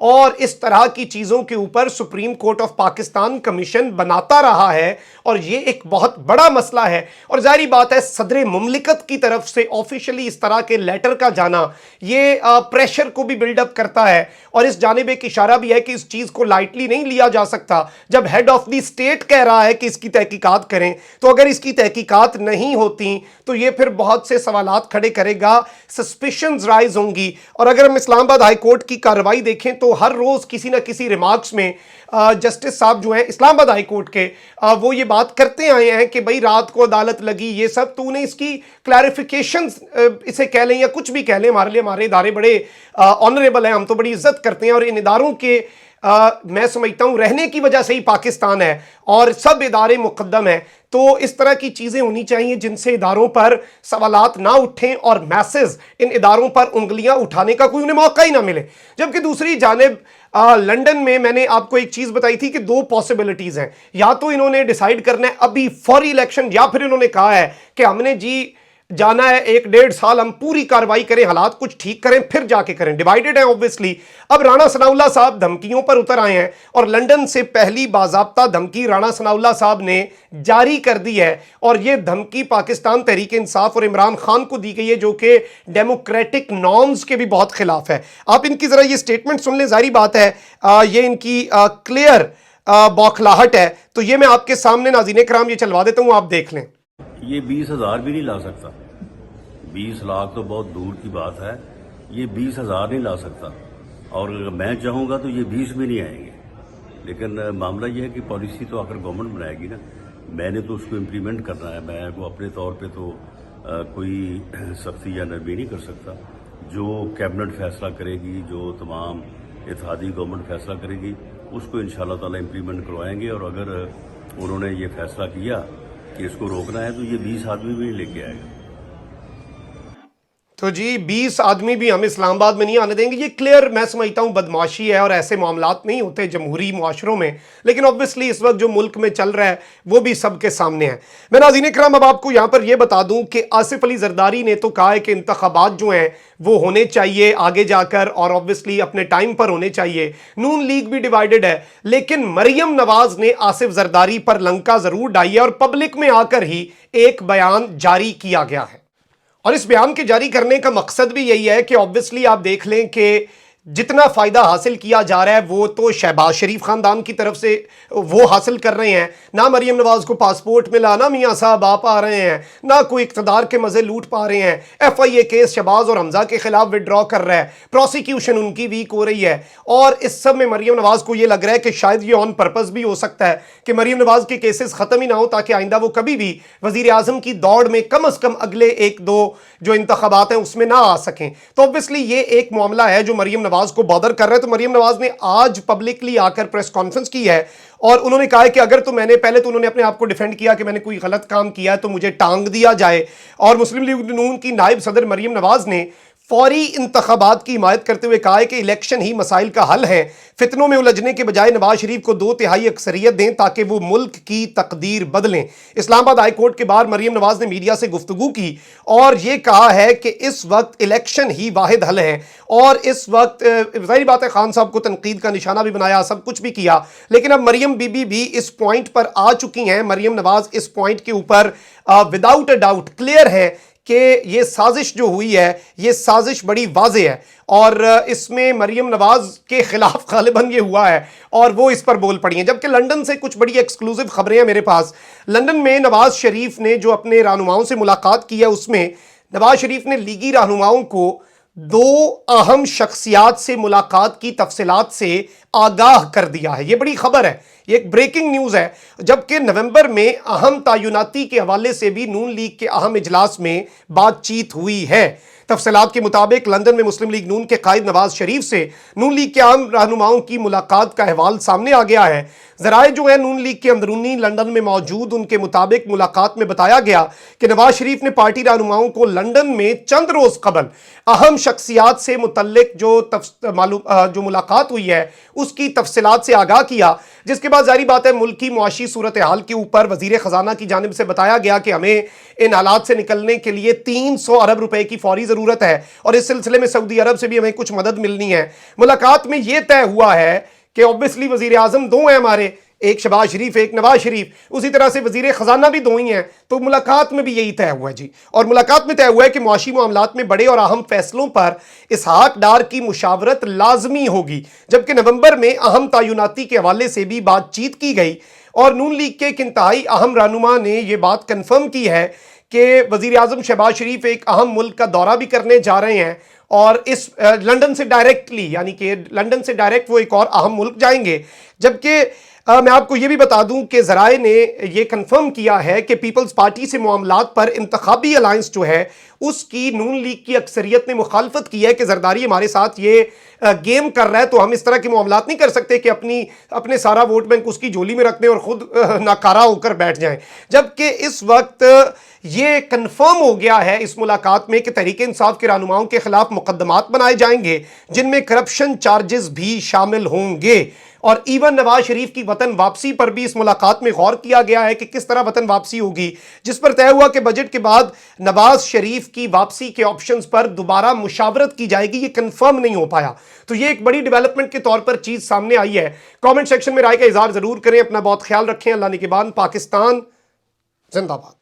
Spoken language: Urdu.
اور اس طرح کی چیزوں کے اوپر supreme court of Pakistan commission بناتا رہا ہے، اور یہ ایک بہت بڑا مسئلہ ہے۔ اور ظاہری بات ہے صدر مملکت کی طرف سے آفیشلی اس طرح کے لیٹر کا جانا یہ پریشر کو بھی بلڈ اپ کرتا ہے، اور اس جانب ایک اشارہ بھی ہے کہ اس چیز کو لائٹلی نہیں لیا جا سکتا۔ جب ہیڈ آف دی اسٹیٹ کہہ رہا ہے کہ اس کی تحقیقات کریں، تو اگر اس کی تحقیقات نہیں ہوتی تو یہ پھر بہت سے سوالات کھڑے کرے گا، سسپیشنز رائز ہوں گی۔ اور اگر ہم اسلام آباد ہائی کورٹ کی کارروائی دیکھیں تو ہر روز کسی نہ کسی ریمارکس میں جسٹس صاحب جو ہیں اسلام آباد ہائی کورٹ کے، وہ یہ بات کرتے آئے ہیں کہ بھئی رات کو عدالت لگی، یہ سب تو انہیں اس کی کلیریفیکیشنز اسے کہہ لیں یا کچھ بھی کہہ لیں، ہمارے لیے ہمارے ادارے بڑے آنریبل ہیں، ہم تو بڑی عزت کرتے ہیں، اور ان اداروں کے میں سمجھتا ہوں رہنے کی وجہ سے ہی پاکستان ہے اور سب ادارے مقدم ہیں۔ تو اس طرح کی چیزیں ہونی چاہیے جن سے اداروں پر سوالات نہ اٹھیں اور میسز ان اداروں پر انگلیاں اٹھانے کا کوئی انہیں موقع ہی نہ ملے۔ جبکہ دوسری جانب لنڈن میں نے آپ کو ایک چیز بتائی تھی کہ دو پاسبلٹیز ہیں، یا تو انہوں نے ڈیسائیڈ کرنا ہے ابھی فوری الیکشن، یا پھر انہوں نے کہا ہے کہ ہم نے جی جانا ہے 1-1.5 سال ہم پوری کاروائی کریں، حالات کچھ ٹھیک کریں پھر جا کے کریں۔ ڈیوائیڈڈ ہیں اوبویسلی۔ اب رانا ثناء اللہ صاحب دھمکیوں پر اتر آئے ہیں، اور لنڈن سے پہلی باضابطہ دھمکی رانا ثناء اللہ صاحب نے جاری کر دی ہے، اور یہ دھمکی پاکستان تحریک انصاف اور عمران خان کو دی گئی ہے، جو کہ ڈیموکریٹک نارمز کے بھی بہت خلاف ہے۔ آپ ان کی ذرا یہ سٹیٹمنٹ سن لیں، ظاہری بات ہے یہ ان کی کلیئر بوکھلاہٹ ہے، تو یہ میں آپ کے سامنے ناظرین کرام یہ چلوا دیتا ہوں، آپ دیکھ لیں۔ یہ 20,000 بھی نہیں لا سکتا، 20 لاکھ تو بہت دور کی بات ہے، یہ 20,000 نہیں لا سکتا، اور اگر میں چاہوں گا تو یہ 20 بھی نہیں آئیں گے۔ لیکن معاملہ یہ ہے کہ پالیسی تو آخر گورنمنٹ بنائے گی نا، میں نے تو اس کو امپلیمنٹ کرنا ہے، میں کو اپنے طور پہ تو کوئی سختی یا نرمی نہیں کر سکتا۔ جو کیبنٹ فیصلہ کرے گی، جو تمام اتحادی گورنمنٹ فیصلہ کرے گی، اس کو انشاءاللہ تعالی امپلیمنٹ کروائیں گے، اور اگر انہوں نے یہ فیصلہ کیا کہ اس کو روکنا ہے تو یہ 20 آدمی بھی نہیں لے کے آئے گا۔ تو جی 20 آدمی بھی ہم اسلام آباد میں نہیں آنے دیں گے، یہ کلیئر میں سمجھتا ہوں بدمعاشی ہے، اور ایسے معاملات نہیں ہوتے جمہوری معاشروں میں، لیکن obviously اس وقت جو ملک میں چل رہا ہے وہ بھی سب کے سامنے ہے۔ میں ناظرین اکرام اب آپ کو یہاں پر یہ بتا دوں کہ آصف علی زرداری نے تو کہا ہے کہ انتخابات جو ہیں وہ ہونے چاہیے آگے جا کر، اور obviously اپنے ٹائم پر ہونے چاہیے۔ نون لیگ بھی ڈیوائیڈڈ ہے، لیکن مریم نواز نے آصف زرداری پر لنکا ضرور ڈائی ہے، اور پبلک میں آ کر ہی ایک بیان جاری کیا گیا ہے، اور اس بیان کے جاری کرنے کا مقصد بھی یہی ہے کہ obviously آپ دیکھ لیں کہ جتنا فائدہ حاصل کیا جا رہا ہے وہ تو شہباز شریف خاندان کی طرف سے وہ حاصل کر رہے ہیں، نہ مریم نواز کو پاسپورٹ ملا، نہ میاں صاحب آپ آ رہے ہیں، نہ کوئی اقتدار کے مزے لوٹ پا رہے ہیں، F I A case Shahbaz اور حمزہ کے خلاف وڈرا کر رہا ہے، پروسیکیوشن ان کی ویک ہو رہی ہے، اور اس سب میں مریم نواز کو یہ لگ رہا ہے کہ شاید یہ آن پرپز بھی ہو سکتا ہے کہ مریم نواز کے کیسز ختم ہی نہ ہو، تاکہ آئندہ وہ کبھی بھی وزیر اعظم کی دوڑ میں کم از کم اگلے 1-2 جو انتخابات ہیں اس میں نہ آ سکیں۔ تو obviously یہ ایک معاملہ ہے جو مریم نواز کو بادر کر رہا ہے۔ تو مریم نواز نے آج پبلکلی آ کر پریس کانفرنس کی ہے، اور انہوں نے کہا ہے کہ اگر تو میں نے پہلے تو انہوں نے اپنے آپ کو ڈیفینڈ کیا کہ میں نے کوئی غلط کام کیا ہے تو مجھے ٹانگ دیا جائے، اور مسلم لیگ نون کی نائب صدر مریم نواز نے فوری انتخابات کی حمایت کرتے ہوئے کہا ہے کہ الیکشن ہی مسائل کا حل ہے، فتنوں میں الجھنے کے بجائے نواز شریف کو 2/3 اکثریت دیں تاکہ وہ ملک کی تقدیر بدلیں۔ اسلام آباد ہائی کورٹ کے باہر مریم نواز نے میڈیا سے گفتگو کی اور یہ کہا ہے کہ اس وقت الیکشن ہی واحد حل ہے، اور اس وقت ظاہر بات ہے خان صاحب کو تنقید کا نشانہ بھی بنایا، سب کچھ بھی کیا، لیکن اب مریم بی بی بھی اس پوائنٹ پر آ چکی ہیں۔ مریم نواز اس پوائنٹ کے اوپر وداؤٹ اے ڈاؤٹ کلیئر ہے کہ یہ سازش جو ہوئی ہے یہ سازش بڑی واضح ہے، اور اس میں مریم نواز کے خلاف غالباً یہ ہوا ہے اور وہ اس پر بول پڑی ہیں۔ جبکہ لنڈن سے کچھ بڑی ایکسکلوزیو خبریں ہیں میرے پاس۔ لنڈن میں نواز شریف نے جو اپنے رہنماؤں سے ملاقات کی ہے، اس میں نواز شریف نے لیگی رہنماؤں کو 2 اہم شخصیات سے ملاقات کی تفصیلات سے آگاہ کر دیا ہے۔ یہ بڑی خبر ہے، یہ ایک بریکنگ نیوز ہے۔ جبکہ نومبر میں اہم تعیناتی کے حوالے سے بھی نون لیگ کے اہم اجلاس میں بات چیت ہوئی ہے۔ تفصیلات کے مطابق لندن میں مسلم لیگ نون کے قائد نواز شریف سے نون لیگ کے عام رہنماؤں کی ملاقات کا احوال سامنے آ گیا ہے۔ ذرائع جو ہے نون لیگ کے اندرونی لندن میں موجود، ان کے مطابق ملاقات میں بتایا گیا کہ نواز شریف نے پارٹی رہنماؤں کو لندن میں چند روز قبل اہم شخصیات سے متعلق جو ملاقات ہوئی ہے اس کی تفصیلات سے آگاہ کیا، جس کے بعد ظاہری بات ہے ملکی معاشی صورتحال کے اوپر وزیر خزانہ کی جانب سے بتایا گیا کہ ہمیں ان حالات سے نکلنے کے لیے 300 ارب روپے کی فوری ضرورت ہے، اور اس سلسلے میں سعودی عرب سے بھی ہمیں کچھ مدد ملنی ہے۔ ملاقات میں یہ طے ہوا ہے کہ اوبویسلی وزیر اعظم دو ہیں ہمارے، ایک شہباز شریف ایک نواز شریف، اسی طرح سے وزیر خزانہ بھی دو ہی ہیں، تو ملاقات میں بھی یہی طے ہوا ہے جی۔ اور ملاقات میں طے ہوا ہے کہ معاشی معاملات میں بڑے اور اہم فیصلوں پر اسحاق ڈار کی مشاورت لازمی ہوگی، جبکہ نومبر میں اہم تعیناتی کے حوالے سے بھی بات چیت کی گئی، اور نون لیگ کے ایک انتہائی اہم رہنما نے یہ بات کنفرم کی ہے کہ وزیر اعظم شہباز شریف ایک اہم ملک کا دورہ بھی کرنے جا رہے ہیں، اور اس لندن سے ڈائریکٹلی، یعنی کہ لندن سے ڈائریکٹ وہ ایک اور اہم ملک جائیں گے۔ جبکہ میں آپ کو یہ بھی بتا دوں کہ ذرائع نے یہ کنفرم کیا ہے کہ پیپلز پارٹی سے معاملات پر انتخابی الائنس جو ہے اس کی نون لیگ کی اکثریت نے مخالفت کی ہے کہ زرداری ہمارے ساتھ یہ گیم کر رہا ہے، تو ہم اس طرح کے معاملات نہیں کر سکتے کہ اپنے سارا ووٹ بینک اس کی جولی میں رکھ دیں اور خود ناکارہ ہو کر بیٹھ جائیں۔ جبکہ اس وقت یہ کنفرم ہو گیا ہے اس ملاقات میں کہ تحریک انصاف کے رہنماؤں کے خلاف مقدمات بنائے جائیں گے جن میں کرپشن چارجز بھی شامل ہوں گے، اور ایون نواز شریف کی وطن واپسی پر بھی اس ملاقات میں غور کیا گیا ہے کہ کس طرح وطن واپسی ہوگی، جس پر طے ہوا کہ بجٹ کے بعد نواز شریف کی واپسی کے آپشنز پر دوبارہ مشاورت کی جائے گی۔ یہ کنفرم نہیں ہو پایا، تو یہ ایک بڑی ڈیولپمنٹ کے طور پر چیز سامنے آئی ہے۔ کامنٹ سیکشن میں رائے کا اظہار ضرور کریں، اپنا بہت خیال رکھیں۔ اللہ نگہبان۔ پاکستان زندہ باد۔